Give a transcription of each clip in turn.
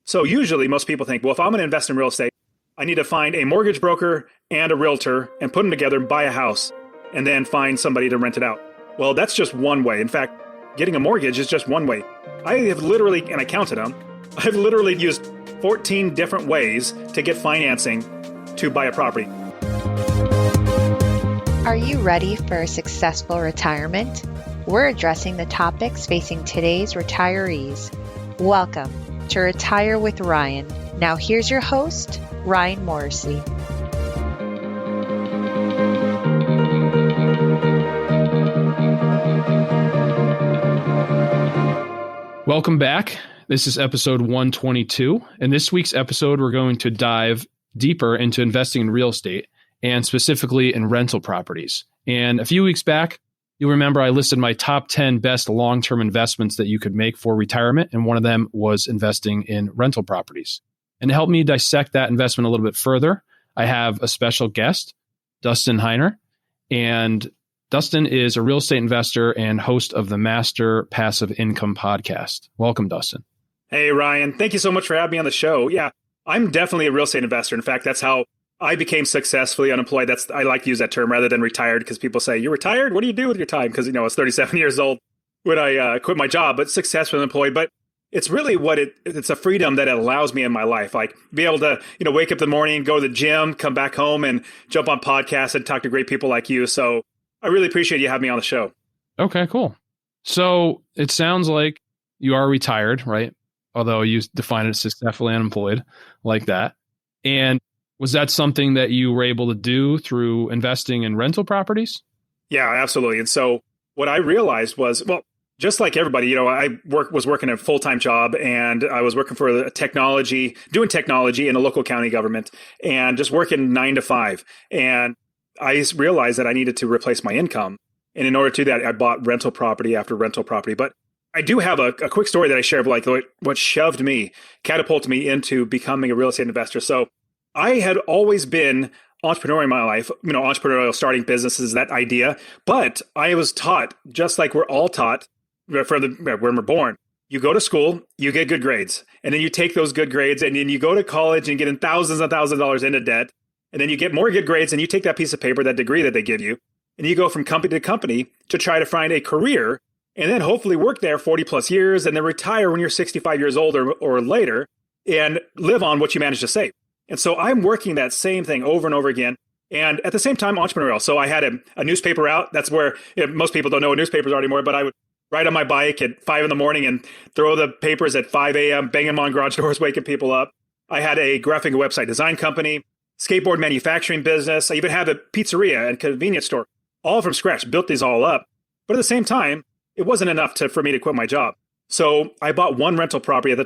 So usually most people think, well, if I'm going to invest in real estate, I need to find a mortgage broker and a realtor and put them together and buy a house and then find somebody to rent it out. Well, that's just one way. In fact, getting a mortgage is just one way. I have literally, and I counted them, I've literally used 14 different ways to get financing to buy a property. Are you ready for a successful retirement? We're addressing the topics facing today's retirees. Welcome to Retire with Ryan. Now here's your host, Ryan Morrissey. Welcome back. This is episode 122. In this week's episode, we're going to dive deeper into investing in real estate and specifically in rental properties. And a few weeks back, you'll remember I listed my top 10 best long-term investments that you could make for retirement, and one of them was investing in rental properties. And to help me dissect that investment a little bit further, I have a special guest, Dustin Heiner. And Dustin is a real estate investor and host of the Master Passive Income podcast. Welcome, Dustin. Hey, Ryan. Thank you so much for having me on the show. Yeah, I'm definitely a real estate investor. In fact, that's how I became successfully unemployed. I like to use that term rather than retired, because people say, you're retired? What do you do with your time? Because, I was 37 years old when I quit my job, but successfully unemployed. But it's really it's a freedom that it allows me in my life. Like be able to, wake up in the morning, go to the gym, come back home and jump on podcasts and talk to great people like you. So I really appreciate you having me on the show. Okay, cool. So it sounds like you are retired, right? Although you define it as successfully unemployed like that. And was that something that you were able to do through investing in rental properties? Yeah, absolutely. And so what I realized was, well, just like everybody, I was working a full-time job, and I was working for doing technology in a local county government, and just working 9 to 5. And I realized that I needed to replace my income. And in order to do that, I bought rental property after rental property. But I do have a quick story that I share of like what catapulted me into becoming a real estate investor. So I had always been entrepreneurial in my life, entrepreneurial, starting businesses, that idea. But I was taught, just like we're all taught when we're born, you go to school, you get good grades, and then you take those good grades and then you go to college and get in thousands and thousands of dollars into debt. And then you get more good grades and you take that piece of paper, that degree that they give you, and you go from company to company to try to find a career and then hopefully work there 40 plus years and then retire when you're 65 years old or later and live on what you managed to save. And so I'm working that same thing over and over again. And at the same time, entrepreneurial. So I had a newspaper out. That's where most people don't know what newspapers are anymore, but I would ride on my bike at 5 a.m. and throw the papers at 5 a.m., bang them on garage doors, waking people up. I had a graphic and website design company, skateboard manufacturing business. I even had a pizzeria and convenience store, all from scratch, built these all up. But at the same time, it wasn't enough for me to quit my job. So I bought one rental property at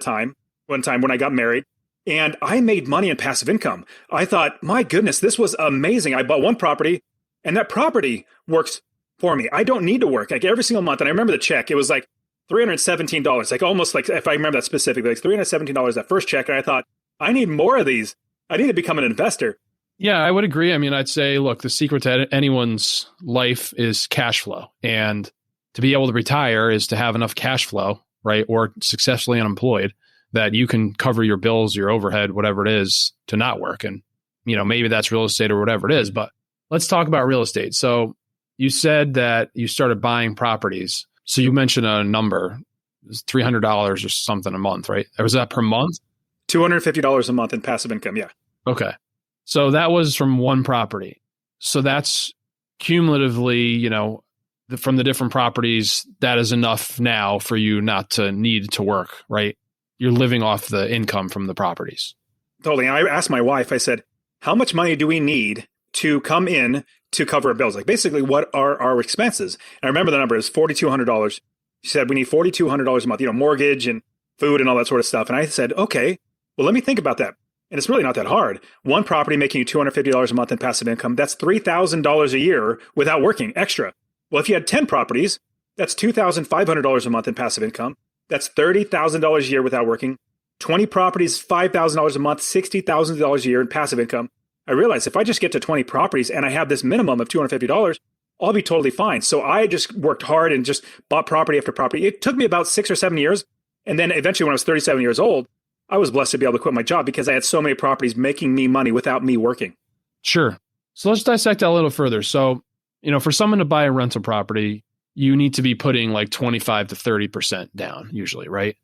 one time when I got married. And I made money in passive income. I thought, my goodness, this was amazing. I bought one property and that property works for me. I don't need to work like every single month. And I remember the check. It was like $317, like almost like, if I remember that specifically, like $317 that first check. And I thought, I need more of these. I need to become an investor. Yeah, I would agree. I mean, I'd say, look, the secret to anyone's life is cash flow. And to be able to retire is to have enough cash flow, right? Or successfully unemployed, that you can cover your bills, your overhead, whatever it is, to not work. And, maybe that's real estate or whatever it is. But let's talk about real estate. So you said that you started buying properties. So you mentioned a number, $300 or something a month, right? Or was that per month? $250 a month in passive income, yeah. Okay. So that was from one property. So that's cumulatively, from the different properties, that is enough now for you not to need to work, right? You're living off the income from the properties. Totally. And I asked my wife, I said, how much money do we need to come in to cover our bills? Like basically, what are our expenses? And I remember the number is $4,200. She said, we need $4,200 a month, mortgage and food and all that sort of stuff. And I said, okay, well, let me think about that. And it's really not that hard. One property making you $250 a month in passive income, that's $3,000 a year without working extra. Well, if you had 10 properties, that's $2,500 a month in passive income. That's $30,000 a year without working. 20 properties, $5,000 a month, $60,000 a year in passive income. I realized if I just get to 20 properties and I have this minimum of $250, I'll be totally fine. So I just worked hard and just bought property after property. It took me about 6 or 7 years. And then eventually when I was 37 years old, I was blessed to be able to quit my job because I had so many properties making me money without me working. Sure. So let's dissect that a little further. So, for someone to buy a rental property, you need to be putting like 25 to 30% down usually, right?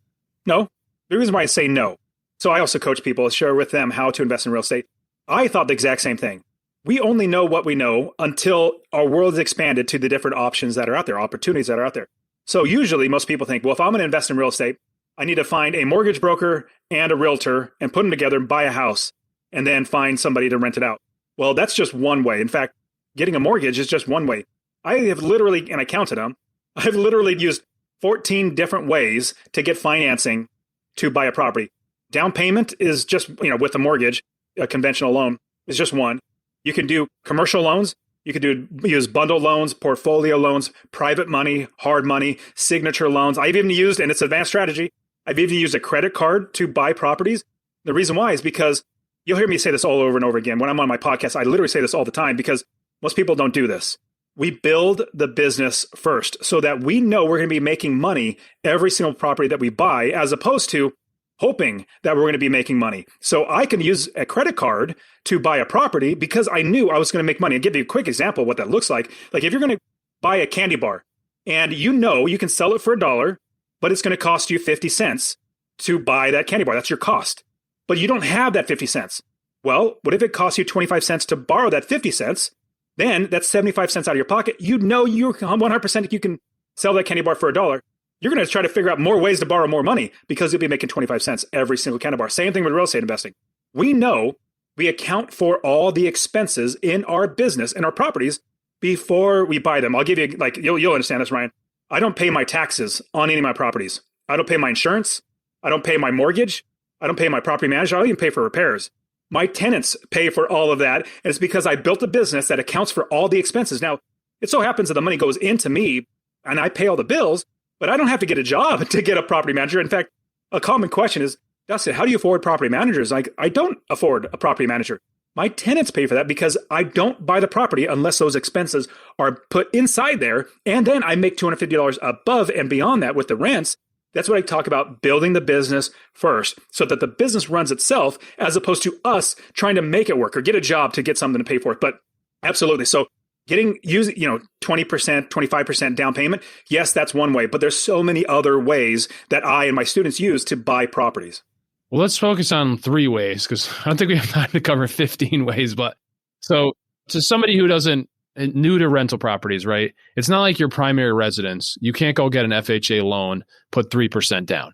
No. The reason why I say no. So I also coach people, share with them how to invest in real estate. I thought the exact same thing. We only know what we know until our world is expanded to the different options that are out there, opportunities that are out there. So usually most people think, well, if I'm going to invest in real estate, I need to find a mortgage broker and a realtor and put them together and buy a house and then find somebody to rent it out. Well, that's just one way. In fact, getting a mortgage is just one way. I have literally, and I counted them, I've literally used 14 different ways to get financing to buy a property. Down payment is just, with a mortgage, a conventional loan is just one. You can do commercial loans. You could use bundle loans, portfolio loans, private money, hard money, signature loans. I've even used, and it's advanced strategy, I've even used a credit card to buy properties. The reason why is because you'll hear me say this all over and over again. When I'm on my podcast, I literally say this all the time because most people don't do this. We build the business first so that we know we're going to be making money every single property that we buy, as opposed to hoping that we're going to be making money. So I can use a credit card to buy a property because I knew I was going to make money. I'll give you a quick example of what that looks like. Like if you're going to buy a candy bar and you can sell it for $1, but it's going to cost you 50 cents to buy that candy bar. That's your cost. But you don't have that 50 cents. Well, what if it costs you 25 cents to borrow that 50 cents? Then that's 75 cents out of your pocket. You're 100% you can sell that candy bar for $1. You're going to try to figure out more ways to borrow more money because you'll be making 25 cents every single candy bar. Same thing with real estate investing. We know we account for all the expenses in our business and our properties before we buy them. I'll give you, you'll understand this, Ryan. I don't pay my taxes on any of my properties. I don't pay my insurance. I don't pay my mortgage. I don't pay my property manager. I don't even pay for repairs. My tenants pay for all of that. And it's because I built a business that accounts for all the expenses. Now, it so happens that the money goes into me and I pay all the bills, but I don't have to get a job to get a property manager. In fact, a common question is, Dustin, how do you afford property managers? I don't afford a property manager. My tenants pay for that because I don't buy the property unless those expenses are put inside there. And then I make $250 above and beyond that with the rents. That's what I talk about, building the business first so that the business runs itself as opposed to us trying to make it work or get a job to get something to pay for it. But absolutely. So using 20%, 25% down payment. Yes, that's one way, but there's so many other ways that I and my students use to buy properties. Well, let's focus on 3 ways because I don't think we have time to cover 15 ways. But so to somebody who doesn't new to rental properties, right? It's not like your primary residence. You can't go get an FHA loan, put 3% down.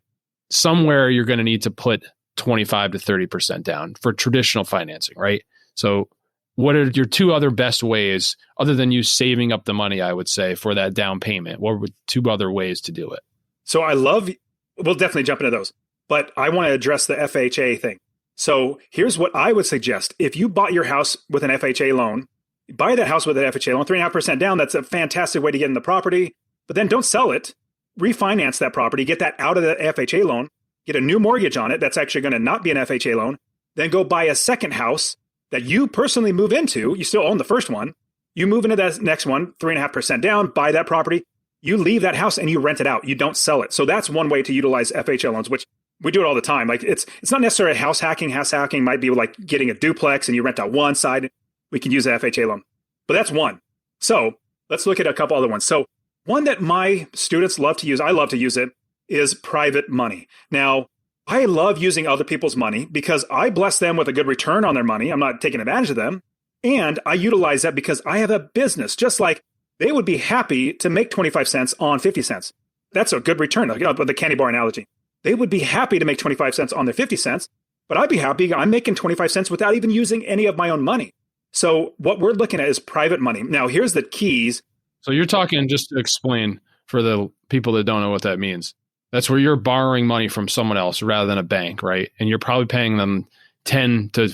Somewhere you're going to need to put 25 to 30% down for traditional financing, right? So what are your 2 other best ways other than you saving up the money, I would say, for that down payment? What were 2 other ways to do it? So we'll definitely jump into those, but I want to address the FHA thing. So here's what I would suggest. If you bought your house with an FHA loan, buy that house with an FHA loan, 3.5% down. That's a fantastic way to get in the property, but then don't sell it. Refinance that property, get that out of the FHA loan, get a new mortgage on it. That's actually going to not be an FHA loan. Then go buy a second house that you personally move into. You still own the first one. You move into that next one, 3.5% down, buy that property. You leave that house and you rent it out. You don't sell it. So that's one way to utilize FHA loans, which we do it all the time. Like it's not necessarily house hacking. House hacking might be like getting a duplex and you rent out one side. We can use an FHA loan, but that's one. So let's look at a couple other ones. So one that my students love to use, I love to use it, is private money. Now, I love using other people's money because I bless them with a good return on their money. I'm not taking advantage of them. And I utilize that because I have a business, just like they would be happy to make 25 cents on 50 cents. That's a good return, like, with the candy bar analogy. They would be happy to make 25 cents on their 50 cents, but I'd be happy I'm making 25 cents without even using any of my own money. So what we're looking at is private money. Now, here's the keys. So you're talking, just to explain for the people that don't know what that means, that's where you're borrowing money from someone else rather than a bank, right? And you're probably paying them 10 to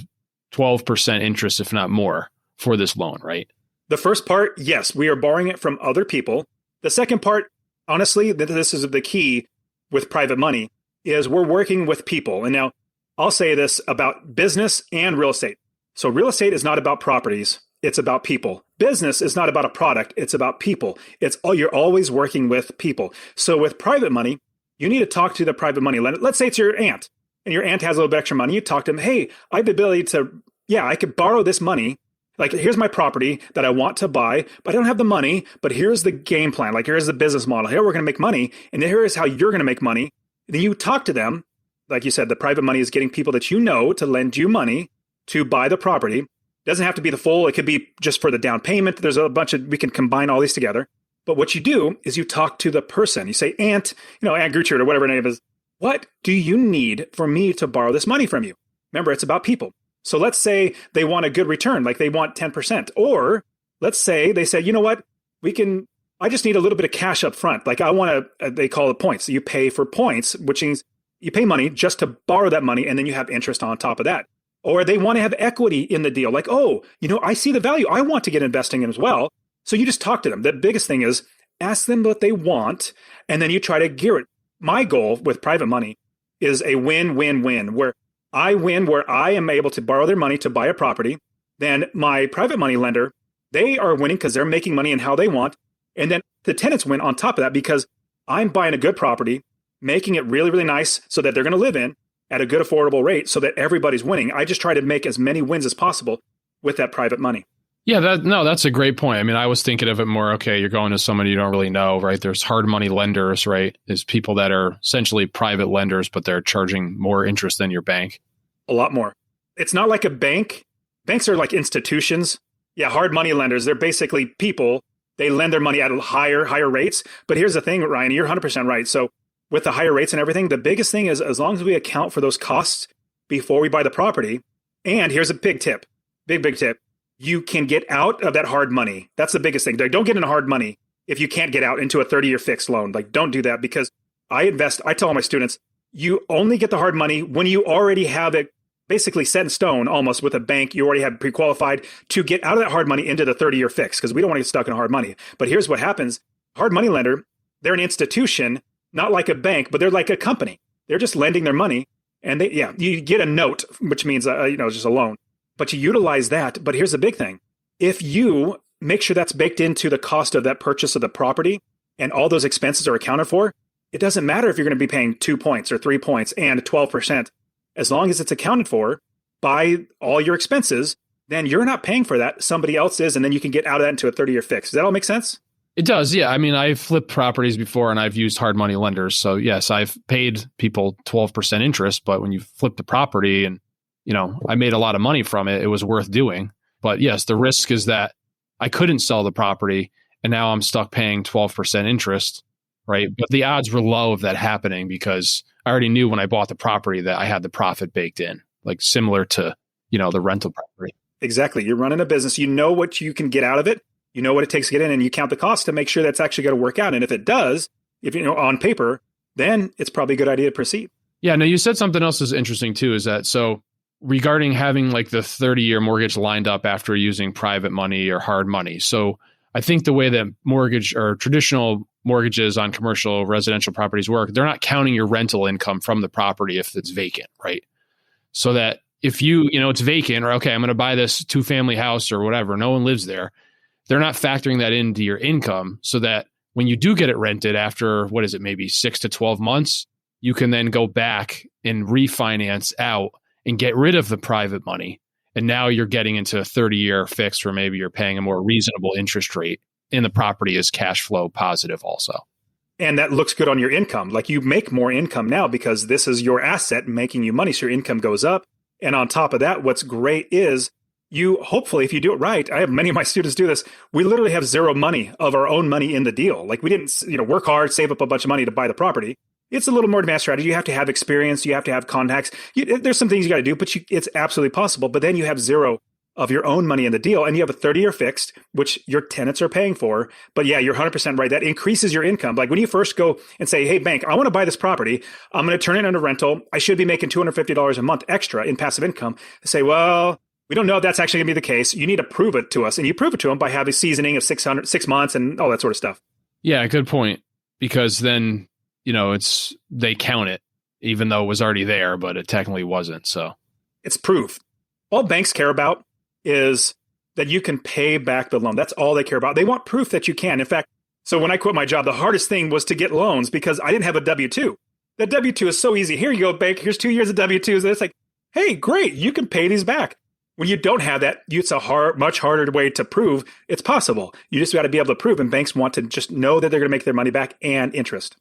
12% interest, if not more, for this loan, right? The first part, yes, we are borrowing it from other people. The second part, honestly, this is the key with private money, is we're working with people. And now I'll say this about business and real estate. So real estate is not about properties. It's about people. Business is not about a product. It's about people. You're always working with people. So with private money, you need to talk to the private money lender. Let's say it's your aunt, and your aunt has a little bit extra money, you talk to them, hey, I have the ability to, I could borrow this money. Like, here's my property that I want to buy, but I don't have the money, but here's the game plan. Like, here's the business model. Here we're going to make money, and here is how you're going to make money. And then you talk to them. Like you said, the private money is getting people that you know to lend you money to buy the property. It doesn't have to be the full. It could be just for the down payment. There's a bunch of, we can combine all these together. But what you do is you talk to the person. You say, Aunt, Aunt Gertrude or whatever her name is, what do you need for me to borrow this money from you? Remember, it's about people. So let's say they want a good return, like they want 10%. Or let's say they said, you know what, I just need a little bit of cash up front. Like I want to, they call it points. So you pay for points, which means you pay money just to borrow that money, and then you have interest on top of that. Or they want to have equity in the deal. Like, oh, I see the value. I want to get investing in as well. So you just talk to them. The biggest thing is ask them what they want, and then you try to gear it. My goal with private money is a win-win-win, where I win, where I am able to borrow their money to buy a property. Then my private money lender, they are winning because they're making money in how they want. And then the tenants win on top of that because I'm buying a good property, making it really, really nice so that they're going to live in at a good affordable rate so that everybody's winning. I just try to make as many wins as possible with that private money. Yeah, that's a great point. I mean, I was thinking of it more, okay, you're going to someone you don't really know, right? There's hard money lenders, right? There's people that are essentially private lenders, but they're charging more interest than your bank. A lot more. It's not like a bank. Banks are like institutions. Yeah, hard money lenders, they're basically people. They lend their money at higher rates. But here's the thing, Ryan, you're 100% right. So with the higher rates and everything, the biggest thing is as long as we account for those costs before we buy the property, and here's a big tip, big tip. You can get out of that hard money. That's the biggest thing. Don't get into hard money if you can't get out into a 30-year fixed loan. Like, don't do that, because I tell all my students, you only get the hard money when you already have it basically set in stone, almost with a bank. You already have pre-qualified to get out of that hard money into the 30-year fix, because we don't want to get stuck in hard money. But here's what happens. Hard money lender, they're an institution, not like a bank, but they're like a company. They're just lending their money. And you get a note, which means, just a loan. But you utilize that. But here's the big thing. If you make sure that's baked into the cost of that purchase of the property and all those expenses are accounted for, it doesn't matter if you're going to be paying 2 points or 3 points and 12%. As long as it's accounted for by all your expenses, then you're not paying for that. Somebody else is. And then you can get out of that into a 30-year fix. Does that all make sense? It does. Yeah. I mean, I've flipped properties before and I've used hard money lenders. So yes, I've paid people 12% interest, but when you flip the property and I made a lot of money from it, it was worth doing. But yes, the risk is that I couldn't sell the property and now I'm stuck paying 12% interest, right? But the odds were low of that happening because I already knew when I bought the property that I had the profit baked in, like similar to, the rental property. Exactly. You're running a business. You know what you can get out of it. You know what it takes to get in, and you count the cost to make sure that's actually going to work out. And if it does, on paper, then it's probably a good idea to proceed. Yeah. No, you said something else is interesting too, is that so regarding having like the 30-year mortgage lined up after using private money or hard money. So I think the way that mortgage or traditional mortgages on commercial residential properties work, they're not counting your rental income from the property if it's vacant, right? So that if it's vacant, or okay, I'm going to buy this 2-family house or whatever, no one lives there, they're not factoring that into your income, so that when you do get it rented after, maybe 6 to 12 months, you can then go back and refinance out and get rid of the private money. And now you're getting into a 30-year fix where maybe you're paying a more reasonable interest rate, and the property is cash flow positive also. And that looks good on your income. Like, you make more income now because this is your asset making you money. So your income goes up. And on top of that, what's great is you, hopefully, if you do it right, I have many of my students do this. We literally have zero money of our own money in the deal. Like, we didn't, work hard, save up a bunch of money to buy the property. It's a little more advanced strategy. You have to have experience. You have to have contacts. There's some things you got to do, but it's absolutely possible. But then you have zero of your own money in the deal, and you have a 30-year fixed, which your tenants are paying for. But yeah, you're 100% right. That increases your income. Like, when you first go and say, hey, bank, I want to buy this property. I'm going to turn it into rental. I should be making $250 a month extra in passive income. They say, well, we don't know if that's actually going to be the case. You need to prove it to us. And you prove it to them by having seasoning of 6 months and all that sort of stuff. Yeah, good point. Because then, they count it, even though it was already there, but it technically wasn't. So it's proof. All banks care about is that you can pay back the loan. That's all they care about. They want proof that you can. In fact, so when I quit my job, the hardest thing was to get loans because I didn't have a W-2. That W-2 is so easy. Here you go, bank. Here's 2 years of W-2s. And it's like, hey, great, you can pay these back. When you don't have that, it's a much harder way to prove it's possible. You just got to be able to prove, and banks want to just know that they're going to make their money back and interest.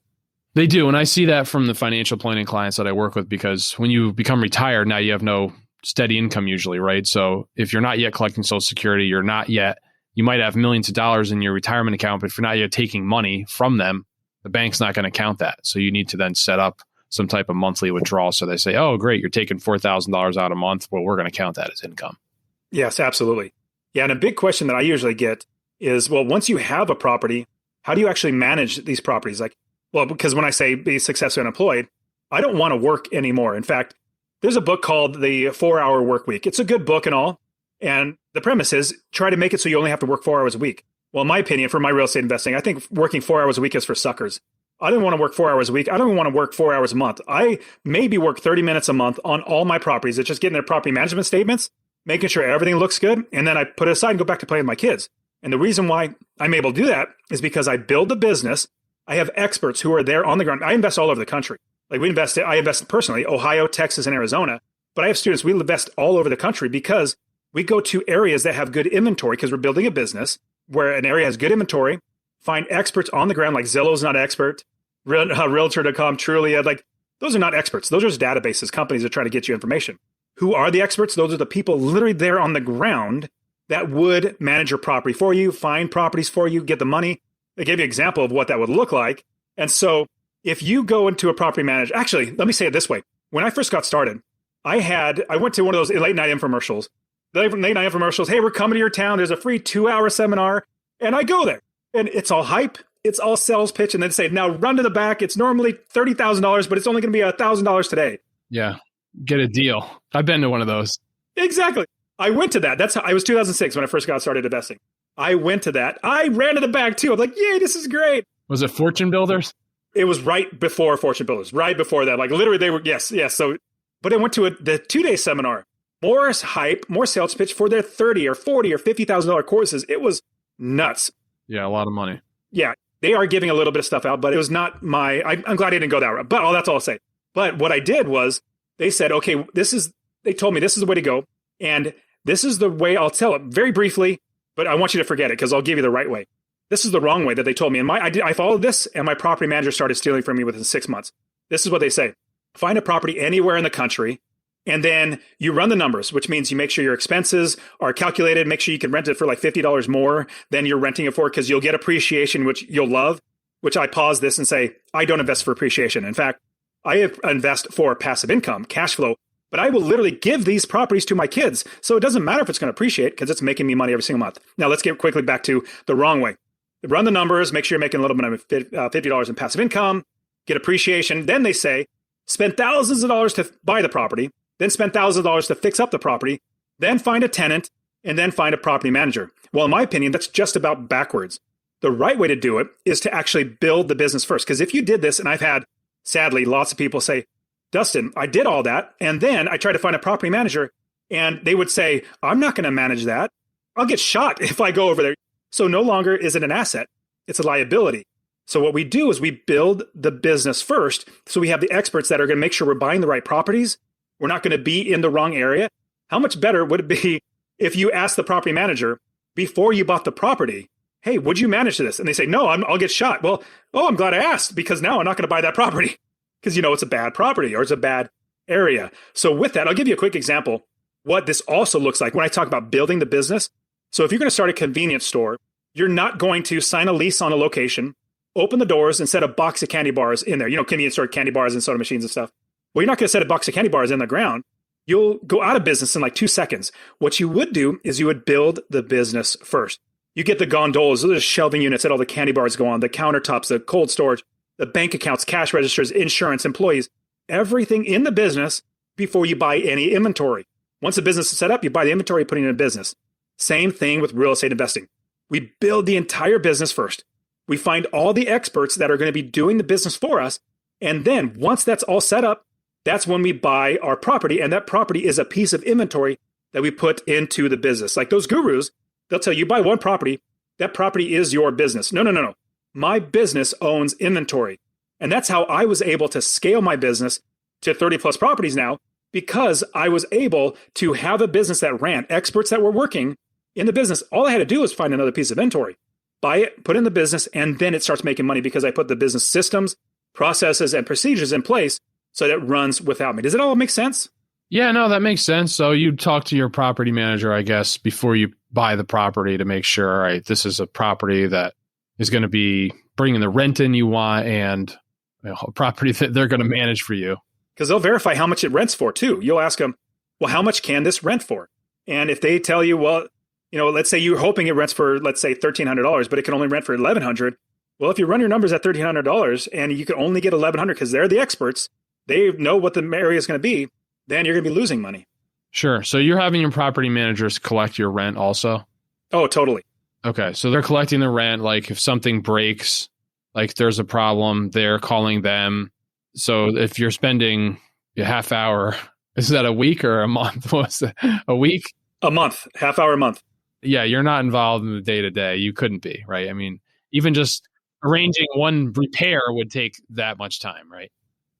They do. And I see that from the financial planning clients that I work with, because when you become retired, now you have no steady income usually, right? So if you're not yet collecting Social Security, you might have millions of dollars in your retirement account, but if you're not yet taking money from them, the bank's not going to count that. So you need to then set up some type of monthly withdrawal. So they say, oh, great, you're taking $4,000 out a month. Well, we're going to count that as income. Yes, absolutely. Yeah. And a big question that I usually get is, well, once you have a property, how do you actually manage these properties? Like, well, because when I say be successfully unemployed, I don't want to work anymore. In fact, there's a book called The 4-Hour Work Week. It's a good book and all. And the premise is try to make it so you only have to work 4 hours a week. Well, in my opinion, for my real estate investing, I think working 4 hours a week is for suckers. I don't want to work 4 hours a week. I don't even want to work 4 hours a month. I maybe work 30 minutes a month on all my properties. It's just getting their property management statements, making sure everything looks good. And then I put it aside and go back to playing with my kids. And the reason why I'm able to do that is because I build the business. I have experts who are there on the ground. I invest all over the country. Like I invest personally, Ohio, Texas, and Arizona. But I have students, we invest all over the country because we go to areas that have good inventory because we're building a business where an area has good inventory, find experts on the ground, like Zillow's not expert, Realtor.com, Trulia, like those are not experts. Those are just databases, companies that try to get you information. Who are the experts? Those are the people literally there on the ground that would manage your property for you, find properties for you, get the money. They gave you an example of what that would look like. And so if you go into a property manager, actually, let me say it this way. When I first got started, I went to one of those late night infomercials. Hey, we're coming to your town. There's a free 2-hour seminar. And I go there and it's all hype. It's all sales pitch. And then say, now run to the back. It's normally $30,000, but it's only going to be $1,000 today. Yeah. Get a deal. I've been to one of those. Exactly. I went to that. I was 2006 when I first got started investing. I went to that. I ran to the back too. I'm like, yay, this is great. Was it Fortune Builders? It was right before Fortune Builders, right before that. Like literally they were, yes. So, but I went to the 2-day seminar, more hype, more sales pitch for their $30,000 or $40,000 or $50,000 courses. It was nuts. Yeah. A lot of money. Yeah. They are giving a little bit of stuff out, but it was not I'm glad I didn't go that route, but that's all I'll say. But what I did was they said, okay, they told me this is the way to go. And this is the way I'll tell it very briefly, but I want you to forget it because I'll give you the right way. This is the wrong way that they told me. And I followed this and my property manager started stealing from me within 6 months. This is what they say. Find a property anywhere in the country. And then you run the numbers, which means you make sure your expenses are calculated. Make sure you can rent it for like $50 more than you're renting it for because you'll get appreciation, which you'll love, which I pause this and say, I don't invest for appreciation. In fact, I invest for passive income, cash flow, but I will literally give these properties to my kids. So it doesn't matter if it's going to appreciate because it's making me money every single month. Now let's get quickly back to the wrong way. Run the numbers, make sure you're making a little bit of $50 in passive income, get appreciation. Then they say, spend thousands of dollars to buy the property, then spend thousands of dollars to fix up the property, then find a tenant, and then find a property manager. Well, in my opinion, that's just about backwards. The right way to do it is to actually build the business first. Because if you did this, and I've had, sadly, lots of people say, Dustin, I did all that, and then I tried to find a property manager, and they would say, I'm not going to manage that. I'll get shot if I go over there. So no longer is it an asset, it's a liability. So what we do is we build the business first. So we have the experts that are going to make sure we're buying the right properties. We're not going to be in the wrong area. How much better would it be if you asked the property manager before you bought the property, hey, would you manage this? And they say, no, I'll get shot. Well, I'm glad I asked because now I'm not going to buy that property because it's a bad property or it's a bad area. So with that, I'll give you a quick example what this also looks like when I talk about building the business. So if you're going to start a convenience store, you're not going to sign a lease on a location, open the doors and set a box of candy bars in there. Convenience store candy bars and soda machines and stuff. Well, you're not going to set a box of candy bars in the ground. You'll go out of business in like 2 seconds. What you would do is you would build the business first. You get the gondolas, those are shelving units that all the candy bars go on, the countertops, the cold storage, the bank accounts, cash registers, insurance, employees, everything in the business before you buy any inventory. Once the business is set up, you buy the inventory, put it in a business. Same thing with real estate investing. We build the entire business first. We find all the experts that are going to be doing the business for us. And then once that's all set up, that's when we buy our property. And that property is a piece of inventory that we put into the business. Like those gurus, they'll tell you buy one property, that property is your business. No. My business owns inventory. And that's how I was able to scale my business to 30 plus properties now, because I was able to have a business that ran, experts that were working in the business. All I had to do was find another piece of inventory, buy it, put it in the business, and then it starts making money because I put the business systems, processes, and procedures in place so that it runs without me. Does it all make sense? Yeah, no, that makes sense. So you talk to your property manager, I guess, before you buy the property to make sure, all right, this is a property that is going to be bringing the rent in you want and a property that they're going to manage for you. Because they'll verify how much it rents for too. You'll ask them, well, how much can this rent for? And if they tell you, well, let's say you're hoping it rents for, let's say $1,300, but it can only rent for $1,100. Well, if you run your numbers at $1,300 and you can only get $1,100 because they're the experts, they know what the area is going to be, then you're going to be losing money. Sure. So you're having your property managers collect your rent also? Oh, totally. Okay. So they're collecting the rent. Like if something breaks, like there's a problem, they're calling them. So if you're spending a half hour, is that a week or a month? What's it? A week? A month, half hour a month. Yeah. You're not involved in the day to day. You couldn't be, right? I mean, even just arranging one repair would take that much time, right?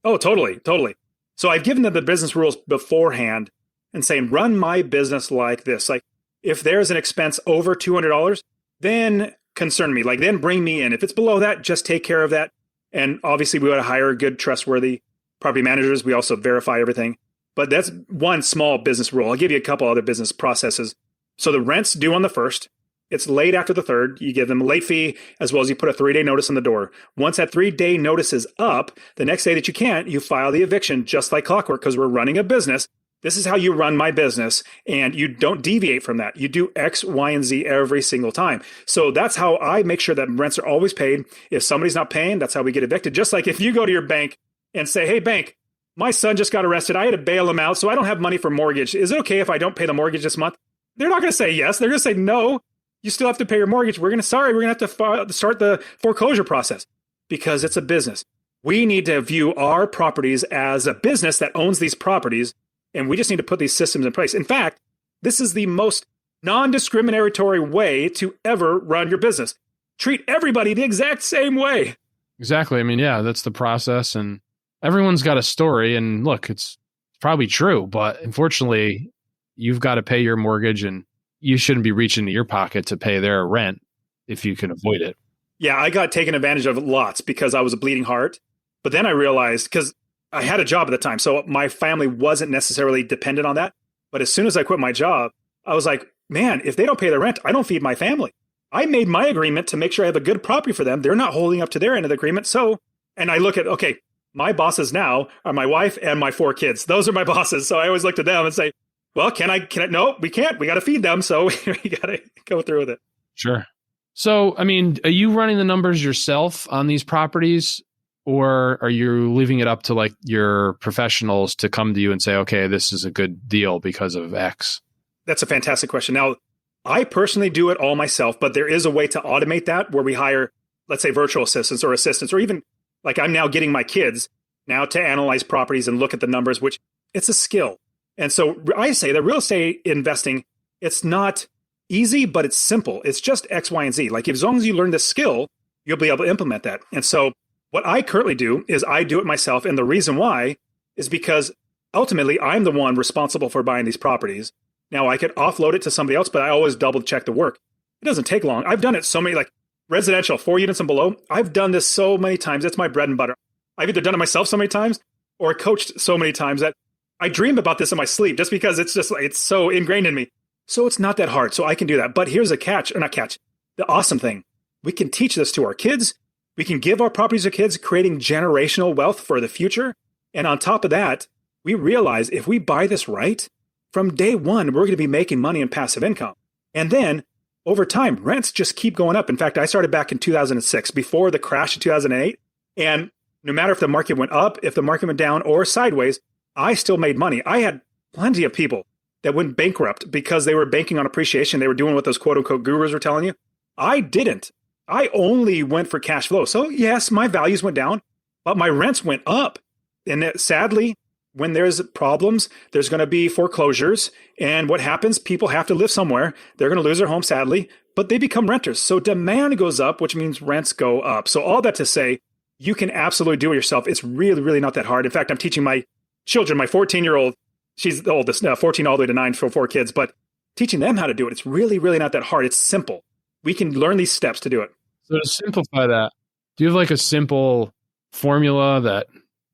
Oh, totally. Totally. So I've given them the business rules beforehand and saying, run my business like this. Like if there's an expense over $200, then concern me. Like then bring me in. If it's below that, just take care of that. And obviously we would hire good, trustworthy property managers. We also verify everything. But that's one small business rule. I'll give you a couple other business processes. So the rent's due on the 1st. It's late after the 3rd. You give them a late fee as well as you put a 3-day notice on the door. Once that 3-day notice is up, the next day that you can't, you file the eviction just like clockwork because we're running a business. This is how you run my business, and you don't deviate from that. You do X, Y, and Z every single time. So that's how I make sure that rents are always paid. If somebody's not paying, that's how we get evicted. Just like if you go to your bank and say, hey, bank, my son just got arrested. I had to bail him out, so I don't have money for mortgage. Is it okay if I don't pay the mortgage this month? They're not going to say yes. They're going to say no. You still have to pay your mortgage. We're going to have to start the foreclosure process because it's a business. We need to view our properties as a business that owns these properties, and we just need to put these systems in place. In fact, this is the most non-discriminatory way to ever run your business. Treat everybody the exact same way. Exactly. I mean, yeah, that's the process, and everyone's got a story. And look, it's probably true, but unfortunately, you've got to pay your mortgage, and you shouldn't be reaching into your pocket to pay their rent if you can avoid it. Yeah, I got taken advantage of lots because I was a bleeding heart. But then I realized, because I had a job at the time, so my family wasn't necessarily dependent on that. But as soon as I quit my job, I was like, man, if they don't pay their rent, I don't feed my family. I made my agreement to make sure I have a good property for them. They're not holding up to their end of the agreement. So, and I look at, okay, my bosses now are my wife and my 4 kids. Those are my bosses. So I always look to them and say, well, can I, no, we can't. We got to feed them. So we got to go through with it. Sure. So, I mean, are you running the numbers yourself on these properties, or are you leaving it up to like your professionals to come to you and say, okay, this is a good deal because of X? That's a fantastic question. Now, I personally do it all myself, but there is a way to automate that where we hire, let's say, virtual assistants, or even like I'm now getting my kids now to analyze properties and look at the numbers, which it's a skill. And so I say that real estate investing, it's not easy, but it's simple. It's just X, Y, and Z. Like as long as you learn the skill, you'll be able to implement that. And so what I currently do is I do it myself. And the reason why is because ultimately I'm the one responsible for buying these properties. Now I could offload it to somebody else, but I always double check the work. It doesn't take long. I've done it so many, like residential, 4 units and below. I've done this so many times. It's my bread and butter. I've either done it myself so many times or coached so many times that I dream about this in my sleep just because it's just like, it's so ingrained in me. So it's not that hard. So I can do that. But here's a catch, or not catch, the awesome thing. We can teach this to our kids. We can give our properties to kids, creating generational wealth for the future. And on top of that, we realize if we buy this right, from day one, we're going to be making money in passive income. And then over time, rents just keep going up. In fact, I started back in 2006, before the crash in 2008. And no matter if the market went up, if the market went down or sideways, I still made money. I had plenty of people that went bankrupt because they were banking on appreciation. They were doing what those quote unquote gurus were telling you. I didn't. I only went for cash flow. So yes, my values went down, but my rents went up. And sadly, when there's problems, there's going to be foreclosures. And what happens? People have to live somewhere. They're going to lose their home, sadly, but they become renters. So demand goes up, which means rents go up. So all that to say, you can absolutely do it yourself. It's really, really not that hard. In fact, I'm teaching my children, my 14-year-old, she's the oldest, 14 all the way to 9 for 4 kids, but teaching them how to do it. It's really, really not that hard. It's simple. We can learn these steps to do it. So to simplify that, do you have like a simple formula that,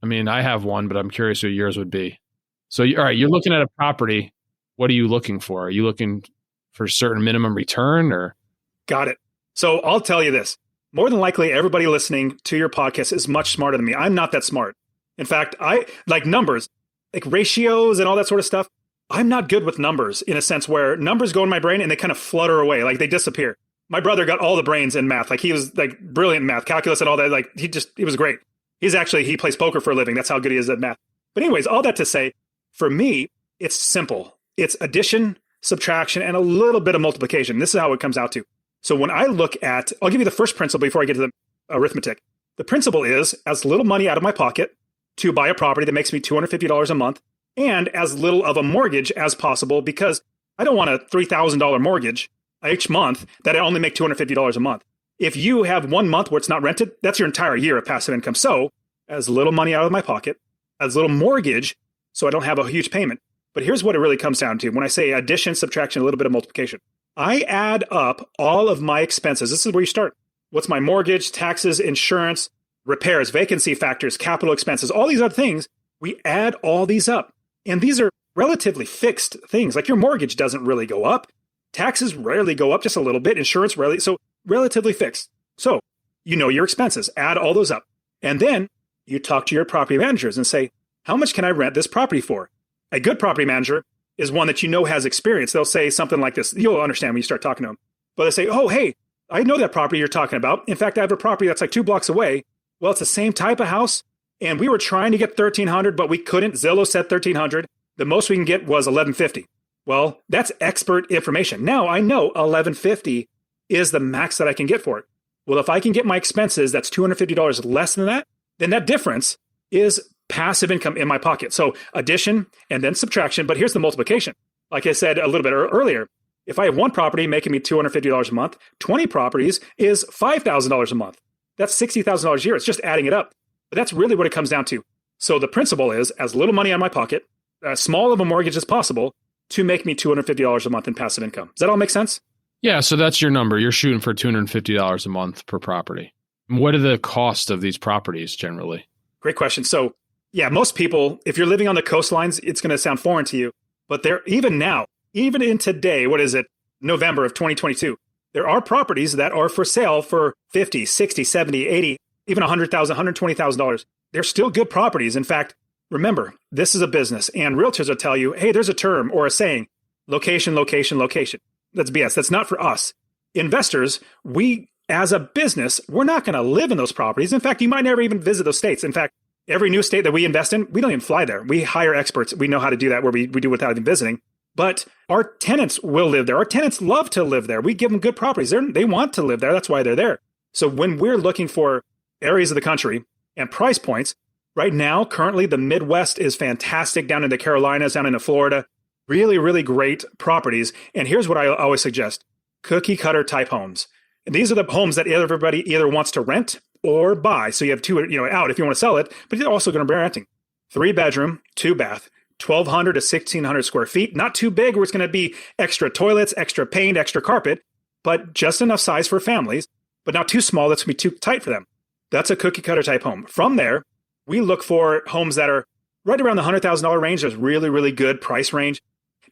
I mean, I have one, but I'm curious what yours would be. So, all right, you're looking at a property. What are you looking for? Are you looking for a certain minimum return or? Got it. So I'll tell you this. More than likely, everybody listening to your podcast is much smarter than me. I'm not that smart. In fact, I like numbers, like ratios and all that sort of stuff. I'm not good with numbers in a sense where numbers go in my brain and they kind of flutter away, like they disappear. My brother got all the brains in math. Like he was like brilliant in math, calculus and all that. Like he was great. He plays poker for a living. That's how good he is at math. But anyways, all that to say, for me, it's simple. It's addition, subtraction, and a little bit of multiplication. This is how it comes out to. So when I look at, I'll give you the first principle before I get to the arithmetic. The principle is as little money out of my pocket to buy a property that makes me $250 a month and as little of a mortgage as possible because I don't want a $3,000 mortgage each month that I only make $250 a month. If you have 1 month where it's not rented, that's your entire year of passive income. So as little money out of my pocket, as little mortgage, so I don't have a huge payment. But here's what it really comes down to. When I say addition, subtraction, a little bit of multiplication, I add up all of my expenses. This is where you start. What's my mortgage, taxes, insurance, repairs, vacancy factors, capital expenses, all these other things. We add all these up. And these are relatively fixed things. Like your mortgage doesn't really go up. Taxes rarely go up, just a little bit. Insurance rarely. So relatively fixed. So you know your expenses. Add all those up. And then you talk to your property managers and say, how much can I rent this property for? A good property manager is one that you know has experience. They'll say something like this. You'll understand when you start talking to them. But they say, oh, hey, I know that property you're talking about. In fact, I have a property that's like 2 blocks away. Well, it's the same type of house. And we were trying to get 1,300, but we couldn't. Zillow said 1,300. The most we can get was 1,150. Well, that's expert information. Now I know 1,150 is the max that I can get for it. Well, if I can get my expenses, that's $250 less than that, then that difference is passive income in my pocket. So addition and then subtraction. But here's the multiplication. Like I said a little bit earlier, if I have one property making me $250 a month, 20 properties is $5,000 a month. That's $60,000 a year. It's just adding it up. But that's really what it comes down to. So the principle is as little money on my pocket, as small of a mortgage as possible to make me $250 a month in passive income. Does that all make sense? Yeah. So that's your number. You're shooting for $250 a month per property. What are the costs of these properties generally? Great question. So yeah, most people, if you're living on the coastlines, it's going to sound foreign to you. But there, even now, even in today, what is it, November of 2022, there are properties that are for sale for $50,000, $60,000, $70,000, $80,000, even $100,000, $120,000. They're still good properties. In fact, remember, this is a business and realtors will tell you, hey, there's a term or a saying, location, location, location. That's BS. That's not for us. Investors, we, as a business, we're not going to live in those properties. In fact, you might never even visit those states. In fact, every new state that we invest in, we don't even fly there. We hire experts. We know how to do that where we do without even visiting. But our tenants will live there. Our tenants love to live there. We give them good properties. They want to live there. That's why they're there. So when we're looking for areas of the country and price points, right now, currently, the Midwest is fantastic. Down in the Carolinas, down into Florida, really, really great properties. And here's what I always suggest. Cookie cutter type homes. And these are the homes that everybody either wants to rent or buy. So you have two, out if you want to sell it, but you're also going to be renting. 3-bedroom, 2-bath, 1,200 to 1,600 square feet. Not too big where it's going to be extra toilets, extra paint, extra carpet, but just enough size for families, but not too small that's going to be too tight for them. That's a cookie cutter type home. From there, we look for homes that are right around the $100,000 range. There's really, really good price range.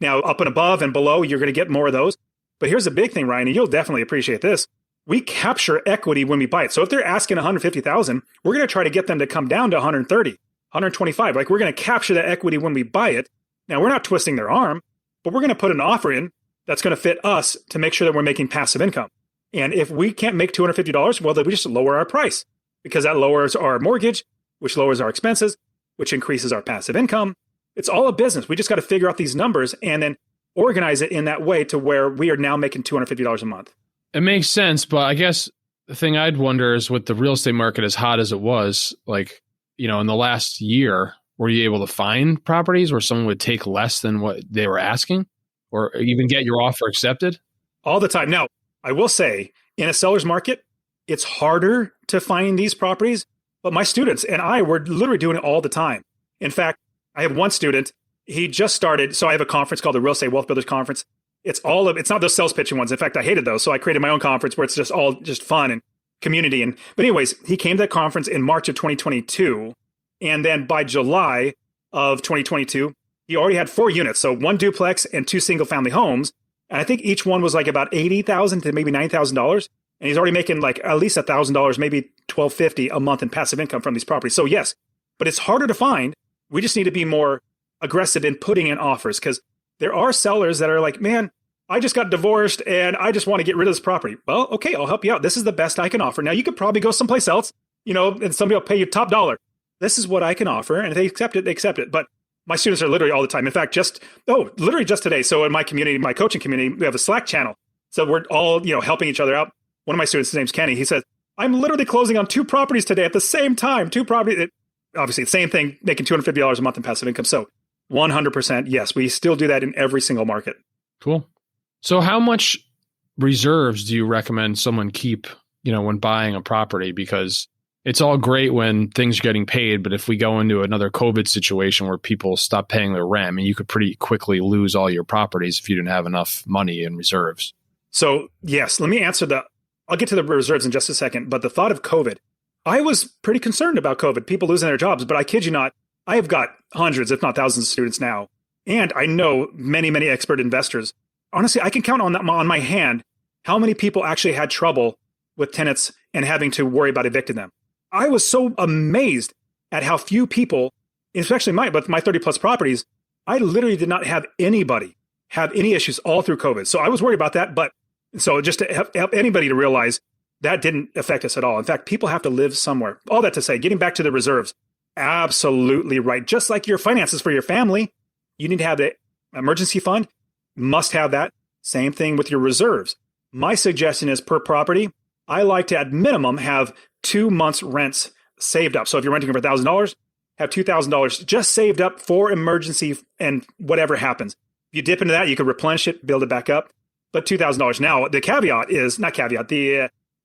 Now, up and above and below, you're going to get more of those. But here's the big thing, Ryan, and you'll definitely appreciate this. We capture equity when we buy it. So if they're asking $150,000, we're going to try to get them to come down to 130, 125. Like we're going to capture that equity when we buy it. Now, we're not twisting their arm, but we're going to put an offer in that's going to fit us to make sure that we're making passive income. And if we can't make $250, well, then we just lower our price because that lowers our mortgage, which lowers our expenses, which increases our passive income. It's all a business. We just got to figure out these numbers and then organize it in that way to where we are now making $250 a month. It makes sense, but I guess the thing I'd wonder is with the real estate market as hot as it was, like, in the last year, were you able to find properties where someone would take less than what they were asking or even get your offer accepted? All the time. Now, I will say in a seller's market, it's harder to find these properties But my students and I were literally doing it all the time. In fact, I have one student, he just started. So I have a conference called the Real Estate Wealth Builders Conference. It's not those sales pitching ones. In fact, I hated those. So I created my own conference where it's just all just fun and community. But anyways, he came to that conference in March of 2022. And then by July of 2022, he already had 4 units. So 1 duplex and 2 single family homes. And I think each one was like about $80,000 to maybe $90,000. And he's already making like at least $1,000, maybe $1,250 a month in passive income from these properties. So yes, but it's harder to find. We just need to be more aggressive in putting in offers, because there are sellers that are like, man, I just got divorced and I just want to get rid of this property. Well, okay, I'll help you out. This is the best I can offer. Now you could probably go someplace else, and somebody will pay you top dollar. This is what I can offer. And if they accept it, they accept it. But my students are literally all the time. In fact, literally just today. So in my community, my coaching community, we have a Slack channel. So we're all, helping each other out. One of my students, his name's Kenny. He says, I'm literally closing on 2 properties today at the same time. 2 properties, obviously the same thing, making $250 a month in passive income. So 100%, yes, we still do that in every single market. Cool. So how much reserves do you recommend someone keep, when buying a property? Because it's all great when things are getting paid, but if we go into another COVID situation where people stop paying their rent, I mean, you could pretty quickly lose all your properties if you didn't have enough money in reserves. So yes, let me answer I'll get to the reserves in just a second, but the thought of COVID, I was pretty concerned about COVID, people losing their jobs, but I kid you not, I have got hundreds, if not thousands of students now. And I know many, many expert investors. Honestly, I can count on my hand how many people actually had trouble with tenants and having to worry about evicting them. I was so amazed at how few people, especially my 30 plus properties, I literally did not have anybody have any issues all through COVID. So I was worried about that. But so just to help anybody to realize that didn't affect us at all. In fact, people have to live somewhere. All that to say, getting back to the reserves, absolutely right. Just like your finances for your family, you need to have the emergency fund, must have that. Same thing with your reserves. My suggestion is per property, I like to at minimum have 2 months rents saved up. So if you're renting for $1,000, have $2,000 just saved up for emergency and whatever happens. If you dip into that, you can replenish it, build it back up. But $2,000. Now, the caveat is,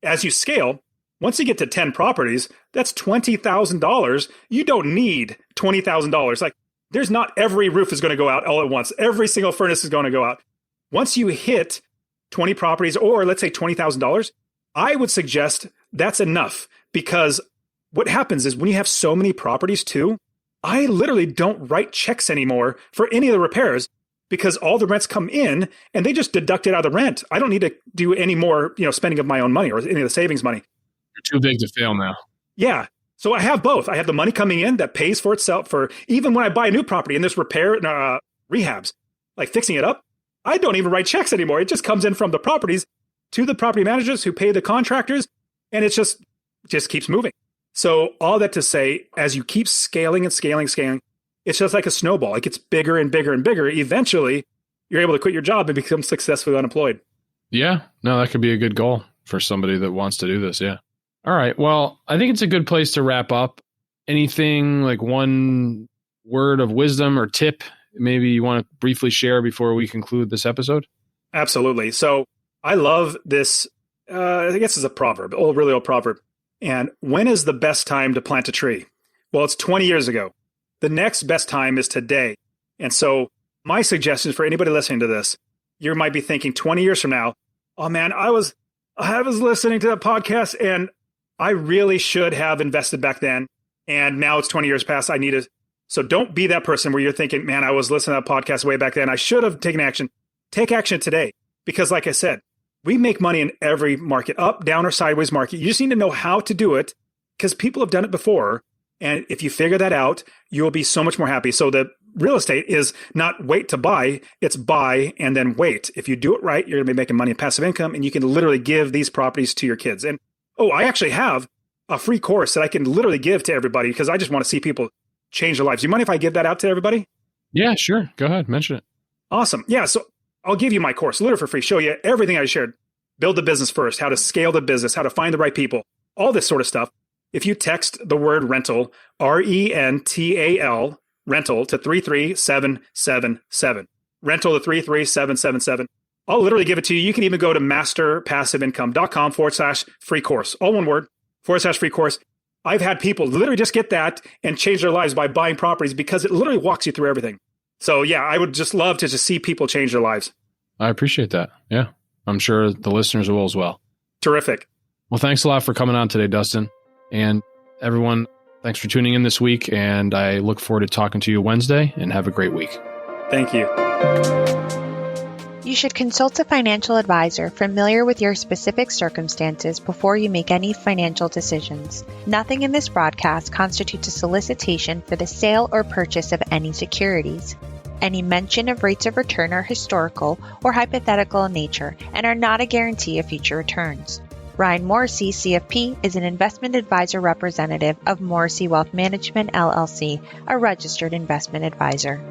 as you scale, once you get to 10 properties, that's $20,000. You don't need $20,000. Like, there's not every roof is going to go out all at once. Every single furnace is going to go out. Once you hit 20 properties, or let's say $20,000, I would suggest that's enough, because what happens is when you have so many properties too, I literally don't write checks anymore for any of the repairs, because all the rents come in and they just deduct it out of the rent. I don't need to do any more, spending of my own money or any of the savings money. You're too big to fail now. Yeah. So I have both. I have the money coming in that pays for itself for even when I buy a new property and there's repair rehabs, like fixing it up. I don't even write checks anymore. It just comes in from the properties to the property managers who pay the contractors, and it just keeps moving. So all that to say, as you keep scaling and scaling, it's just like a snowball. It gets bigger and bigger and bigger. Eventually, you're able to quit your job and become successfully unemployed. Yeah, no, that could be a good goal for somebody that wants to do this. Yeah. All right. Well, I think it's a good place to wrap up. Anything like one word of wisdom or tip maybe you want to briefly share before we conclude this episode? Absolutely. So I love this. I guess it's a proverb, really old proverb. And when is the best time to plant a tree? Well, it's 20 years ago. The next best time is today. And so my suggestion for anybody listening to this, you might be thinking 20 years from now, oh man, I was listening to that podcast and I really should have invested back then. And now it's 20 years past. I need to. So don't be that person where you're thinking, man, I was listening to that podcast way back then. I should have taken action. Take action today. Because like I said, we make money in every market, up, down, or sideways market. You just need to know how to do it, because people have done it before. And if you figure that out, you'll be so much more happy. So the real estate is not wait to buy, it's buy and then wait. If you do it right, you're going to be making money in passive income, and you can literally give these properties to your kids. And I actually have a free course that I can literally give to everybody, because I just want to see people change their lives. Do you mind if I give that out to everybody? Yeah, sure. Go ahead. Mention it. Awesome. Yeah. So I'll give you my course literally for free, show you everything I shared. Build the business first, how to scale the business, how to find the right people, all this sort of stuff. If you text the word rental, RENTAL, rental to 33777, rental to 33777, I'll literally give it to you. You can even go to masterpassiveincome.com/free course, all one word, /free course. I've had people literally just get that and change their lives by buying properties because it literally walks you through everything. So yeah, I would just love to just see people change their lives. I appreciate that. Yeah. I'm sure the listeners will as well. Terrific. Well, thanks a lot for coming on today, Dustin. And everyone, thanks for tuning in this week. And I look forward to talking to you Wednesday, and have a great week. Thank you. You should consult a financial advisor familiar with your specific circumstances before you make any financial decisions. Nothing in this broadcast constitutes a solicitation for the sale or purchase of any securities. Any mention of rates of return are historical or hypothetical in nature and are not a guarantee of future returns. Ryan Morrissey, CFP, is an investment advisor representative of Morrissey Wealth Management, LLC, a registered investment advisor.